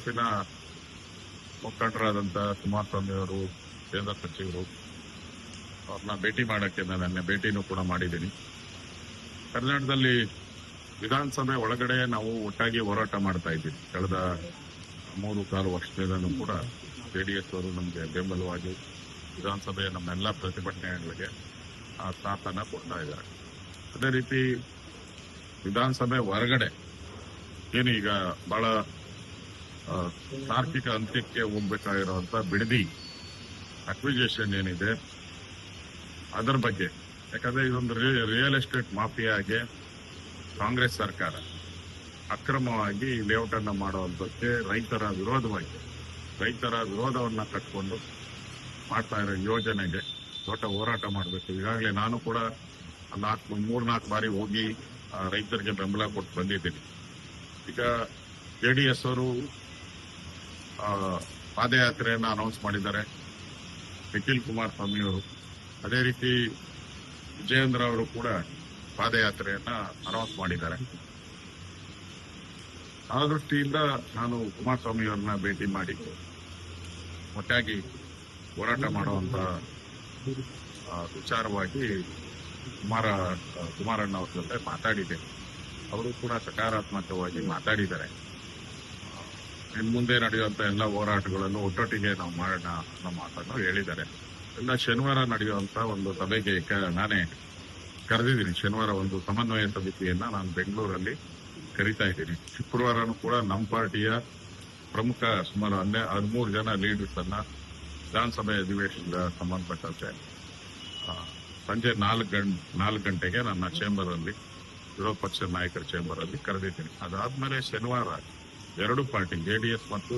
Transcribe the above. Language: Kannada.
ಕಾಂಗ್ರೆಸ್ಸಿನ ಮುಖಂಡರಾದಂಥ ಕುಮಾರಸ್ವಾಮಿ ಅವರು, ಕೇಂದ್ರ ಸಚಿವರು ಅವ್ರನ್ನ ಭೇಟಿ ಮಾಡೋಕ್ಕೆ ನಾನು ನನ್ನ ಭೇಟಿನೂ ಕೂಡ ಮಾಡಿದ್ದೀನಿ. ಕರ್ನಾಟಕದಲ್ಲಿ ವಿಧಾನಸಭೆ ಒಳಗಡೆ ನಾವು ಒಟ್ಟಾಗಿ ಹೋರಾಟ ಮಾಡ್ತಾ ಇದ್ದೀವಿ. ಕಳೆದ 3-4 ವರ್ಷದಿಂದಲೂ ಕೂಡ JDS ಅವರು ನಮಗೆ ಬೆಂಬಲವಾಗಿ ವಿಧಾನಸಭೆಯ ನಮ್ಮೆಲ್ಲ ಪ್ರತಿಭಟನೆಗಳಿಗೆ ಸಾಥನ್ನ ಕೊಡ್ತಾ ಇದ್ದಾರೆ. ಅದೇ ರೀತಿ ವಿಧಾನಸಭೆ ಹೊರಗಡೆ ಏನು ಈಗ ಬಹಳ ತಾರ್ಕಿಕ ಅಂತ್ಯಕ್ಕೆ ಹೋಗ್ಬೇಕಾಗಿರುವಂತ ಬಿಡದಿ ಅಕ್ವಿಜೇಷನ್ ಏನಿದೆ ಅದರ ಬಗ್ಗೆ, ಯಾಕಂದ್ರೆ ಇದೊಂದು ರಿಯಲ್ ಎಸ್ಟೇಟ್ ಮಾಫಿಯಾಗೆ ಕಾಂಗ್ರೆಸ್ ಸರ್ಕಾರ ಅಕ್ರಮವಾಗಿ ಲೇಔಟ್ ಅನ್ನ ಮಾಡುವಂತಕ್ಕೆ ರೈತರ ವಿರೋಧವನ್ನ ಕಟ್ಕೊಂಡು ಮಾಡ್ತಾ ಇರೋ ಯೋಜನೆಗೆ ದೊಡ್ಡ ಹೋರಾಟ ಮಾಡಬೇಕು. ಈಗಾಗಲೇ ನಾನು ಕೂಡ 3-4 ಬಾರಿ ಹೋಗಿ ರೈತರಿಗೆ ಬೆಂಬಲ ಕೊಟ್ಟು ಬಂದಿದ್ದೀನಿ. ಈಗ JDS ಅವರು ಪಾದಯಾತ್ರೆಯನ್ನ ಅನೌನ್ಸ್ ಮಾಡಿದ್ದಾರೆ. ನಿಖಿಲ್ ಕುಮಾರಸ್ವಾಮಿ ಅವರು, ಅದೇ ರೀತಿ ವಿಜಯೇಂದ್ರ ಅವರು ಕೂಡ ಪಾದಯಾತ್ರೆಯನ್ನ ಅನೌನ್ಸ್ ಮಾಡಿದ್ದಾರೆ. ಆ ದೃಷ್ಟಿಯಿಂದ ನಾನು ಕುಮಾರಸ್ವಾಮಿ ಅವರನ್ನ ಭೇಟಿ ಮಾಡಿ ಒಟ್ಟಾಗಿ ಹೋರಾಟ ಮಾಡುವಂತ ವಿಚಾರವಾಗಿ ಕುಮಾರಣ್ಣ ಅವ್ರ ಜೊತೆ ಮಾತಾಡಿದ್ದೇನೆ. ಅವರು ಕೂಡ ಸಕಾರಾತ್ಮಕವಾಗಿ ಮಾತಾಡಿದ್ದಾರೆ. ಇನ್ನು ಮುಂದೆ ನಡೆಯುವಂತ ಎಲ್ಲ ಹೋರಾಟಗಳನ್ನು ಒಟ್ಟೊಟ್ಟಿಗೆ ನಾವು ಮಾಡೋಣ ಅನ್ನೋ ಮಾತನ್ನು ಹೇಳಿದ್ದಾರೆ. ಎಲ್ಲ ಶನಿವಾರ ನಡೆಯುವಂತ ಒಂದು ಸಭೆಗೆ ನಾನೇ ಕರೆದಿದ್ದೀನಿ. ಶನಿವಾರ ಒಂದು ಸಮನ್ವಯ ಸಮಿತಿಯನ್ನ ನಾನು ಬೆಂಗಳೂರಲ್ಲಿ ಕರೀತಾ ಇದ್ದೀನಿ. ಶುಕ್ರವಾರನೂ ಕೂಡ ನಮ್ಮ ಪಾರ್ಟಿಯ ಪ್ರಮುಖ ಸುಮಾರು 13 ಜನ ಲೀಡರ್ಸ್ ಅನ್ನ ವಿಧಾನಸಭೆ ಅಧಿವೇಶನದ ಸಂಬಂಧಪಟ್ಟಂತೆ ಸಂಜೆ 4 ಗಂಟೆಗೆ ನನ್ನ ಚೇಂಬರ್ ಅಲ್ಲಿ, ವಿರೋಧ ಪಕ್ಷದ ನಾಯಕರ ಚೇಂಬರ್ ಅಲ್ಲಿ ಕರೆದಿದ್ದೀನಿ. ಅದಾದ್ಮೇಲೆ ಶನಿವಾರ 2 ಪಾರ್ಟಿ JDS ಮತ್ತು